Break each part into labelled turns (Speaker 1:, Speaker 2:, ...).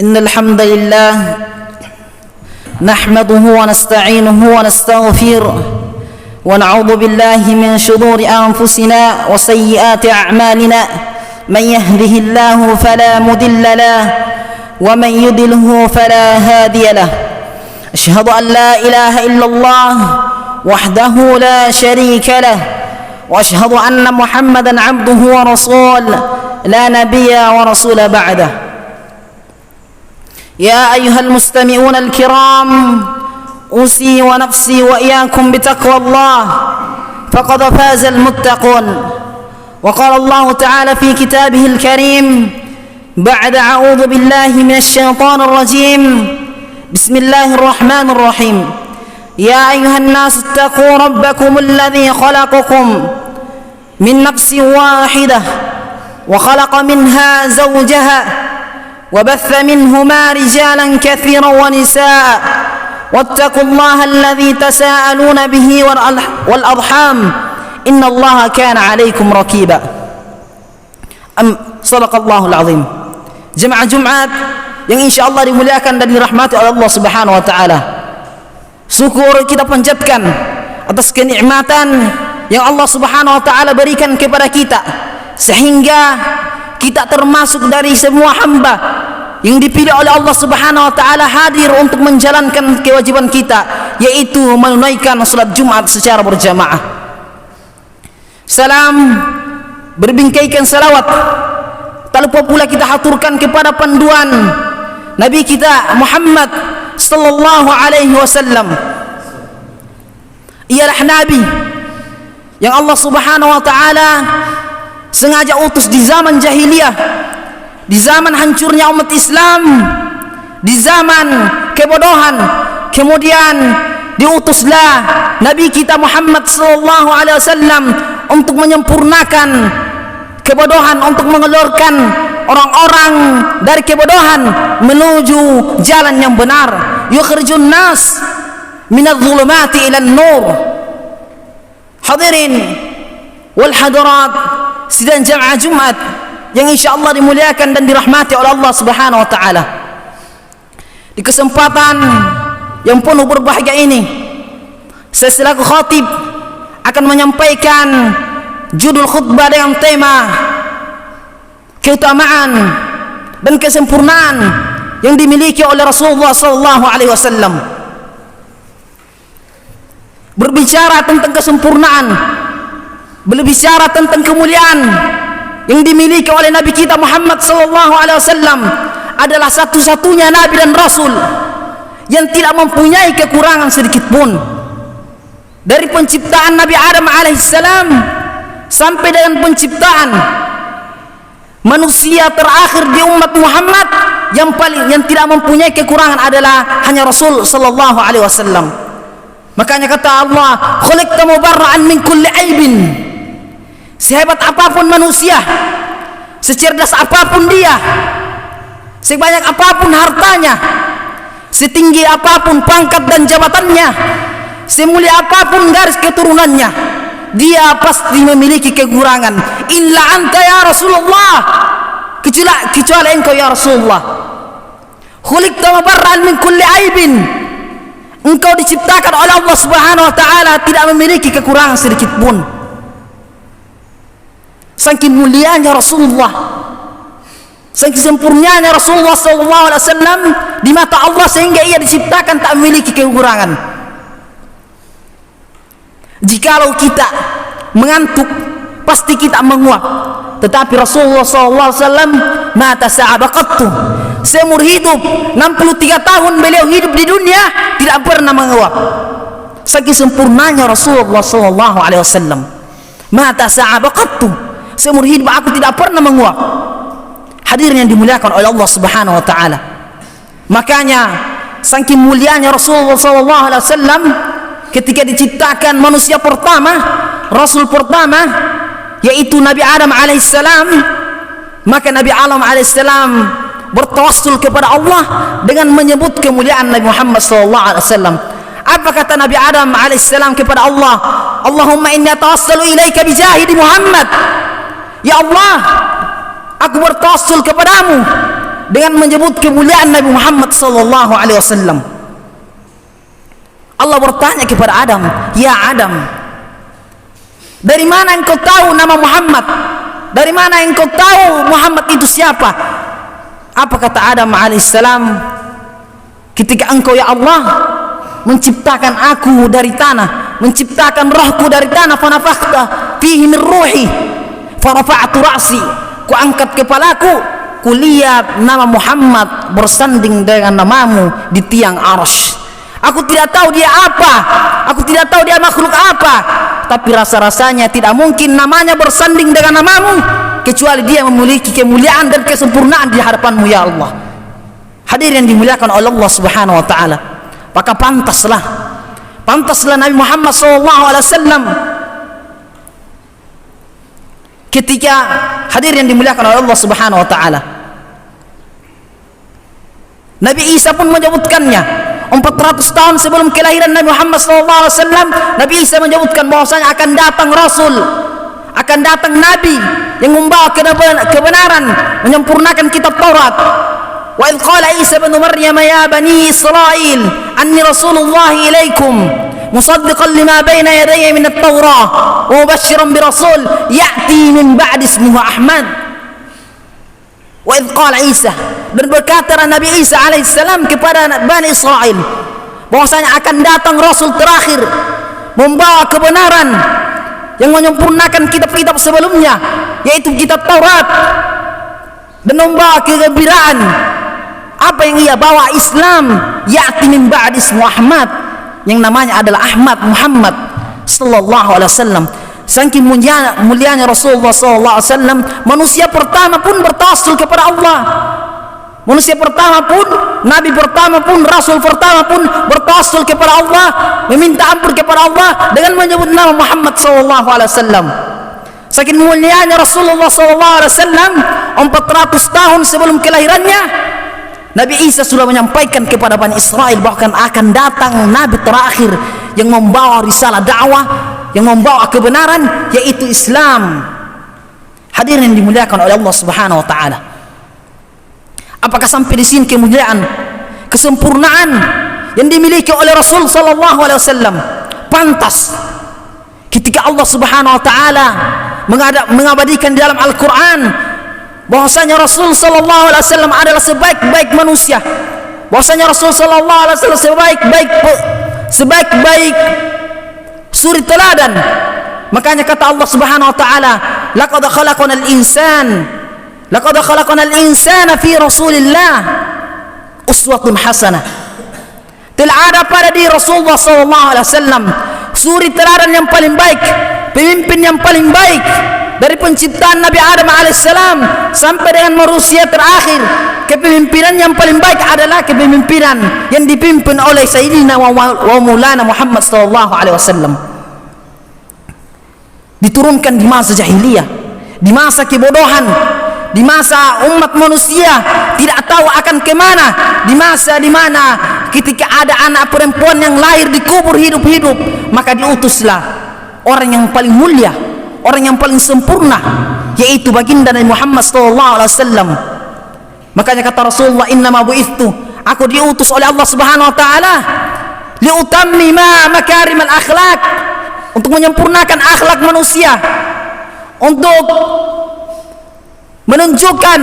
Speaker 1: إن الحمد لله نحمده ونستعينه ونستغفره ونعوذ بالله من شرور أنفسنا وسيئات أعمالنا من يهده الله فلا مضل له ومن يضلل فلا هادي له أشهد أن لا إله إلا الله وحده لا شريك له وأشهد أن محمدا عبده ورسوله لا نبي ورسول بعده يا أيها المستمعون الكرام أوصي ونفسي وإياكم بتقوى الله فقد فاز المتقون وقال الله تعالى في كتابه الكريم بعد أعوذ بالله من الشيطان الرجيم بسم الله الرحمن الرحيم يا أيها الناس اتقوا ربكم الذي خلقكم من نفس واحدة وخلق منها زوجها وبث منهما رجالا كثيرا ونساء واتقوا الله الذي تساءلون به والأرحام إن الله كان عليكم رقيبا صدق الله العظيم. Jemaah Jumat yang insyaallah dimuliakan dan dirahmati oleh Allah Subhanahu wa taala. Syukur kita panjatkan atas kenikmatan yang Allah Subhanahu wa taala berikan kepada kita sehingga kita termasuk dari semua hamba yang dipilih oleh Allah Subhanahu wa taala hadir untuk menjalankan kewajiban kita, yaitu menunaikan salat Jumat secara berjamaah. Salam berbingkaikan salawat tak lupa pula kita haturkan kepada panduan Nabi kita Muhammad sallallahu alaihi wasallam. Ialah nabi yang Allah Subhanahu wa taala sengaja utus di zaman jahiliyah, di zaman hancurnya umat Islam, di zaman kebodohan. Kemudian diutuslah Nabi kita Muhammad sallallahu alaihi wasallam untuk menyempurnakan kebodohan, untuk mengeluarkan orang-orang dari kebodohan menuju jalan yang benar. Yukhrijun nas minadh-dhulumati ilan nur. Hadirin wal hadirat sidang jamaah Jumat yang insyaallah dimuliakan dan dirahmati oleh Allah Subhanahu wa taala. Di kesempatan yang penuh berbahagia ini, saya selaku khatib akan menyampaikan judul khutbah dengan tema keutamaan dan kesempurnaan yang dimiliki oleh Rasulullah sallallahu alaihi wasallam. Berbicara tentang kesempurnaan, berbicara tentang kemuliaan yang dimiliki oleh Nabi kita Muhammad sallallahu alaihi wasallam, adalah satu-satunya nabi dan rasul yang tidak mempunyai kekurangan sedikit pun. Dari penciptaan Nabi Adam alaihissalam sampai dengan penciptaan manusia terakhir di umat Muhammad, yang tidak mempunyai kekurangan adalah hanya Rasul sallallahu alaihi wasallam. Makanya kata Allah, khuliqta mubarra'an min kulli aibin. Sehebat apapun manusia, secerdas apapun dia, sebanyak apapun hartanya, setinggi apapun pangkat dan jabatannya, semulia apapun garis keturunannya, dia pasti memiliki kekurangan. Illa anta ya Rasulullah, kecuali engkau ya Rasulullah. Khuliqta mubarra'an min kulli aibin. Engkau diciptakan oleh Allah Subhanahu wa taala tidak memiliki kekurangan sedikit pun. Saking mulianya Rasulullah, saking sempurnanya Rasulullah sallallahu alaihi wasallam di mata Allah, sehingga ia diciptakan tak memiliki kekurangan. Jikalau kita mengantuk, pasti kita menguap. Tetapi Rasulullah SAW mata sa'abaqattu, seumur hidup 63 tahun beliau hidup di dunia tidak pernah menguap. Saking sempurnanya Rasulullah SAW. Mata sa'abaqattu, seumur hidup aku tidak pernah menguap. Hadirin yang dimuliakan oleh Allah Subhanahu wa taala. Makanya saking mulianya Rasulullah SAW, ketika diciptakan manusia pertama, Rasul pertama, yaitu Nabi Adam alaihissalam, maka Nabi Adam alaihissalam bertawassul kepada Allah dengan menyebut kemuliaan Nabi Muhammad sallallahu alaihi wasallam. Apa kata Nabi Adam alaihissalam kepada Allah? Allahumma inni atawassalu ilaika bijahidi Muhammad. Ya Allah, aku bertawassul kepadamu dengan menyebut kemuliaan Nabi Muhammad sallallahu alaihi wasallam. Allah bertanya kepada Adam, "Ya Adam, dari mana engkau tahu nama Muhammad? Dari mana engkau tahu Muhammad itu siapa?" Apa kata Adam alaihissalam? "Ketika engkau ya Allah menciptakan aku dari tanah, menciptakan rohku dari tanah, fanafakhta fihi min ruhi, farafa'tu ra'si." Ku angkat kepalaku, ku lihat nama Muhammad bersanding dengan namamu di tiang arsy. Aku tidak tahu dia apa, aku tidak tahu dia makhluk apa, tapi rasa-rasanya tidak mungkin namanya bersanding dengan namamu kecuali dia memiliki kemuliaan dan kesempurnaan di hadapanmu ya Allah. Hadirin yang dimuliakan oleh Allah Subhanahu wa taala, maka pantaslah Nabi Muhammad sallallahu alaihi wasallam ketika hadir yang dimuliakan oleh Allah Subhanahu wa taala. Nabi Isa pun menyebutkannya 400 tahun sebelum kelahiran Nabi Muhammad sallallahu alaihi wasallam. Nabi Isa menyebutkan bahwasanya akan datang rasul, akan datang nabi yang membawa kebenaran, menyempurnakan kitab Taurat. Wa idh qala Isa ibn Maryam ya bani Israil anni rasulullah ilaikum musaddiqan lima bayna yadayya min at-Taurah wa mubasysyiran bi rasul ya'ti min ba'di ismihi Ahmad. Wa idh qala Isa, dan berkata Nabi Isa alaihissalam kepada Bani Israel bahwasanya akan datang rasul terakhir membawa kebenaran yang menyempurnakan kitab-kitab sebelumnya, yaitu kitab Taurat, dan membawa kegembiraan. Apa yang ia bawa? Islam. Ya'ti min ba'di ismu Ahmad, yang namanya adalah Ahmad Muhammad sallallahu alaihi wasallam. Saking mulianya Rasulullah sallallahu alaihi wasallam, manusia pertama pun bertawassul kepada Allah. Manusia pertama pun, nabi pertama pun, rasul pertama pun bertawassul kepada Allah, meminta ampun kepada Allah dengan menyebut nama Muhammad sallallahu alaihi wasallam. Saking mulianya Rasulullah sallallahu alaihi wasallam, 400 tahun sebelum kelahirannya, Nabi Isa sudah menyampaikan kepada Bani Israel bahkan akan datang nabi terakhir yang membawa risalah dakwah, yang membawa kebenaran, yaitu Islam. Hadirin yang dimuliakan oleh Allah Subhanahu wa taala, apakah sampai di sini kemuliaan, kesempurnaan yang dimiliki oleh Rasul sallallahu alaihi wasallam? Pantas ketika Allah Subhanahu wa taala mengabadikan di dalam Al-Qur'an bahwasanya Rasul sallallahu alaihi wasallam adalah sebaik-baik manusia, bahwasanya Rasul sallallahu alaihi wasallam sebaik-baik suri teladan. Makanya kata Allah Subhanahu wa taala, laqad khalaqnal insana fi Rasulillah uswatun hasanah. Telah ada pada diri Rasulullah sallallahu alaihi wasallam suri teladan yang paling baik, pemimpin yang paling baik. Dari penciptaan Nabi Adam alaihissalam sampai dengan manusia terakhir, kepemimpinan yang paling baik adalah kepemimpinan yang dipimpin oleh Sayyidina wa Maulana Muhammad sallallahu alaihi wasallam. Diturunkan di masa jahiliyah, di masa kebodohan, di masa umat manusia tidak tahu akan kemana, di masa di mana ketika ada anak perempuan yang lahir dikubur hidup-hidup, maka diutuslah orang yang paling mulia, orang yang paling sempurna, yaitu baginda Nabi Muhammad sallallahu alaihi wasallam. Makanya kata Rasulullah, innama bu'ithtu, aku diutus oleh Allah Subhanahu wa taala liutammima makarimal akhlak, untuk menyempurnakan akhlak manusia, untuk menunjukkan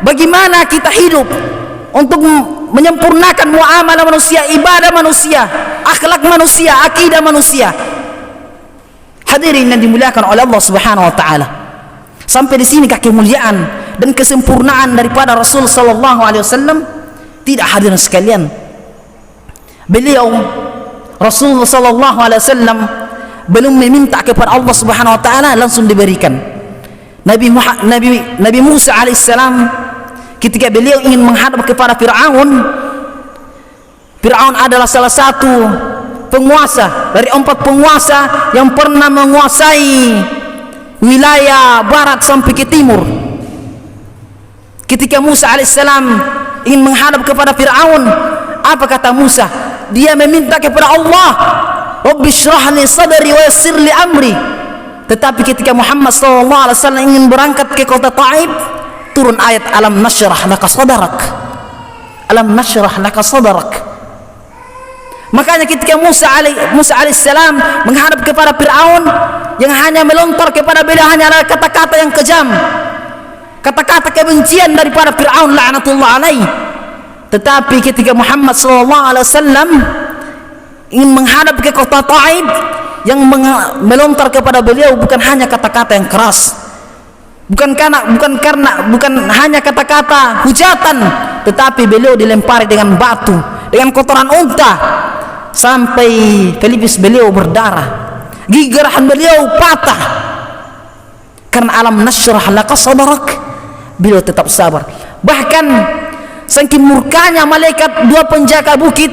Speaker 1: bagaimana kita hidup, untuk menyempurnakan muamalah manusia, ibadah manusia, akhlak manusia, akidah manusia. Hadirin yang dimuliakan oleh Allah Subhanahu wa taala, sampai di sini kemuliaan dan kesempurnaan daripada Rasul sallallahu alaihi wasallam. Tidak, hadirin sekalian, beliau Rasulullah sallallahu alaihi wasallam belum meminta kepada Allah Subhanahu wa taala langsung diberikan. Nabi Musa alaihissalam ketika beliau ingin menghadap kepada Fir'aun adalah salah satu penguasa dari 4 penguasa yang pernah menguasai wilayah barat sampai ke timur. Ketika Musa alaihissalam ingin menghadap kepada Fir'aun, apa kata Musa? Dia meminta kepada Allah, Rabbi syrah li sadri wa yassir li amri. Tetapi ketika Muhammad SAW ingin berangkat ke kota Taif, turun ayat alam nashrah laka sadrak. Alam nashrah laka sadrak. Makanya ketika Musa alaihissalam menghadap kepada Fir'aun, yang hanya melontar kepada beliau hanya adalah kata-kata yang kejam, kata-kata kebencian daripada Fir'aun la'natullah alaih. Tetapi ketika Muhammad SAW ingin menghadap ke kota Taif, yang melontar kepada beliau bukan hanya kata-kata yang keras, bukan hanya kata-kata hujatan, tetapi beliau dilempari dengan batu, dengan kotoran unta, sampai pelipis beliau berdarah, gigi geraham beliau patah. Karena alam nashrah laka sadrak, beliau tetap sabar. Bahkan saking murkanya malaikat dua penjaga bukit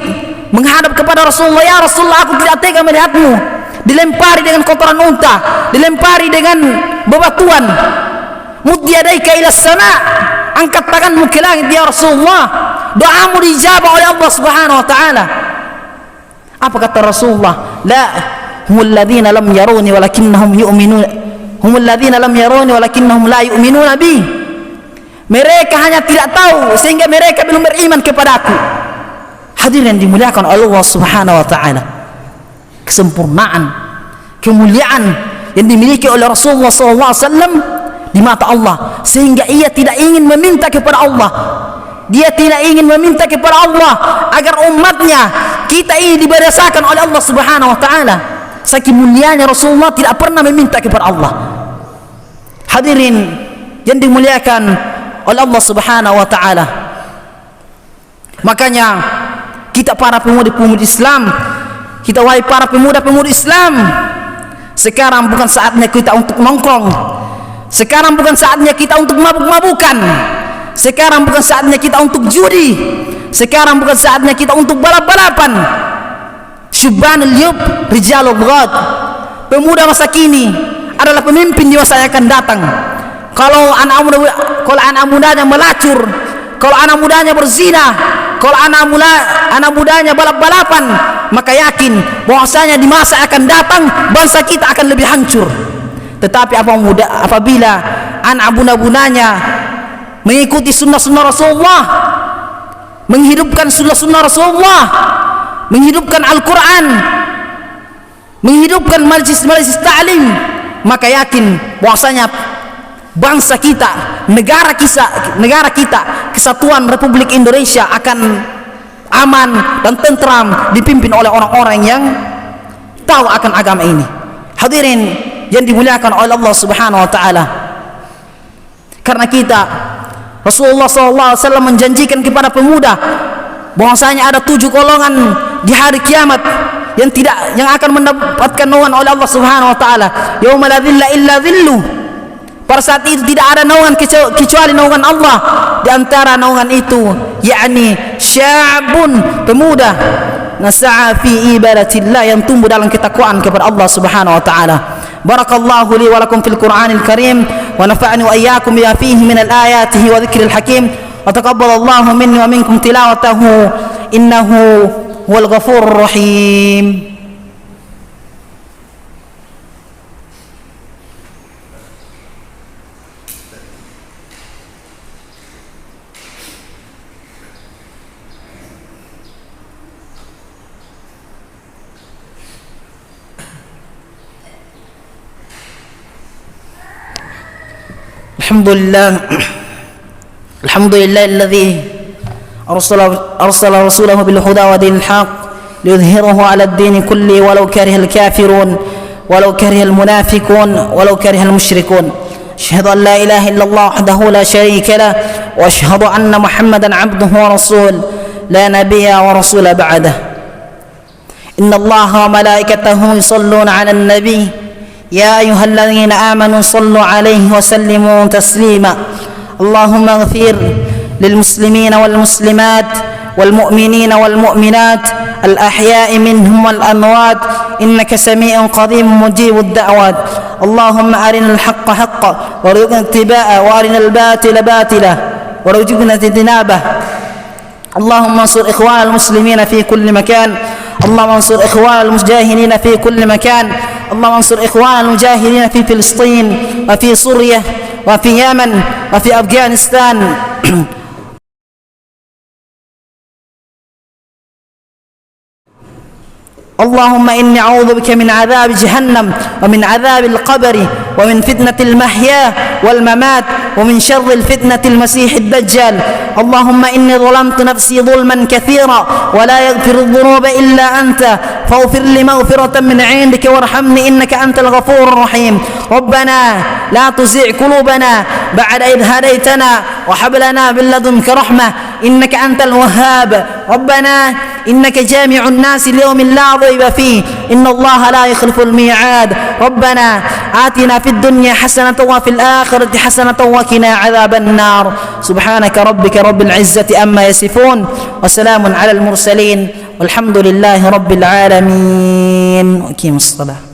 Speaker 1: menghadap kepada Rasulullah, ya Rasulullah, aku tidak tega melihatmu dilempari dengan kotoran unta, dilempari dengan bebatuan. Mud yadaika ila sama, angkat tanganmu ke langit ya Rasulullah, doamu dijabah oleh Allah Subhanahu wa taala. Apa kata Rasulullah? La humul ladzina lam yaruni walakinnahum yu'minun, humul ladzina lam yaruni walakinnahum la yu'minuna bi. Mereka hanya tidak tahu sehingga mereka belum beriman kepadaku. Hadirin dimuliakan Allah Subhanahu wa taala. Kesempurnaan, kemuliaan yang dimiliki oleh Rasulullah SAW di mata Allah, sehingga ia tidak ingin meminta kepada Allah, dia tidak ingin meminta kepada Allah agar umatnya kita ini diberasakan oleh Allah Subhanahu wa taala. Saking mulianya Rasulullah tidak pernah meminta kepada Allah. Hadirin yang dimuliakan oleh Allah Subhanahu wa taala, makanya kita para pemuda-pemudi Islam, kita wahai para pemuda-pemudi Islam, sekarang bukan saatnya kita untuk nongkrong, sekarang bukan saatnya kita untuk mabuk-mabukan, sekarang bukan saatnya kita untuk judi, sekarang bukan saatnya kita untuk balap-balapan. Syubbanul yub rijalul ghad, pemuda masa kini adalah pemimpin di masa yang akan datang. Kalau anak mudanya melacur, kalau anak mudanya berzina, kalau anak mudanya balap-balapan, maka yakin bahwasanya di masa akan datang bangsa kita akan lebih hancur. Tetapi apabila anak muda-mudanya mengikuti sunnah-sunnah Rasulullah, menghidupkan sunnah-sunnah Rasulullah, menghidupkan Al-Quran, menghidupkan majlis-majlis ta'lim, maka yakin bahwasanya bangsa kita, negara kita, kesatuan Republik Indonesia akan aman dan tentram, dipimpin oleh orang-orang yang tahu akan agama ini. Hadirin yang dimuliakan oleh Allah Subhanahu wa taala, karena kita, Rasulullah SAW menjanjikan kepada pemuda bahwasanya ada 7 golongan di hari kiamat yang akan mendapatkan naungan oleh Allah Subhanahu wa taala. Yauma la dhilla illa dhilluh. Pada saat itu tidak ada naungan kecuali naungan Allah. Di antara naungan itu yakni syabun, pemuda nasa'a fi ibadatillah, yang tumbuh dalam ketakwaan kepada Allah Subhanahu wa taala. Barakallahu li wa lakum fil Qur'anil Karim wa nafa'ani wa iyyakum bima fihi min al-ayati wa dhikril hakim wa taqabbalallahu minni wa minkum tilawatahu innahu huwal ghafurur rahim. الحمد لله الذي أرسل رسوله بالهدى ودين الحق ليظهره على الدين كله ولو كره الكافرون ولو كره المنافقون ولو كره المشركون. أشهد أن لا إله إلا الله وحده لا شريك له وأشهد أن محمدا عبده ورسوله لا نبي ورسول بعده. إن الله وملائكته يصلون على النبي يا أيها الذين آمنوا صلوا عليه وسلموا تسليما. اللهم اغفر للمسلمين والمسلمات والمؤمنين والمؤمنات الأحياء منهم والأموات إنك سميع قريب مجيب الدعوات. اللهم أرنا الحق حقا وارزقنا اتباعه وأرنا الباطل باطلا وارزقنا اجتنابه. اللهم انصر إخوان المسلمين في كل مكان. اللهم انصر إخوان المجاهدين في كل مكان. اللهم انصر إخوان المجاهدين في فلسطين وفي سوريا وفي اليمن وفي أفغانستان. اللهم إني أعوذ بك من عذاب جهنم ومن عذاب القبر ومن فتنة المحيا والممات ومن شر الفتنة المسيح الدجال. اللهم إني ظلمت نفسي ظلما كثيرا ولا يغفر الذنوب إلا أنت فاغفر لي مغفرة من عندك وارحمني إنك أنت الغفور الرحيم. ربنا لا تزغ قلوبنا بعد إذ هديتنا وهب لنا من لدنك رحمة إنك أنت الوهاب. ربنا إنك جامع الناس ليوم لا ريب فيه إن الله لا يخلف الميعاد. ربنا آتنا في الدنيا حسنة وفي الآخرة حسنة وقنا عذاب النار. سبحانك ربك رب العزة أما يصفون وسلام على المرسلين والحمد لله رب العالمين. وأقيموا الصلاة.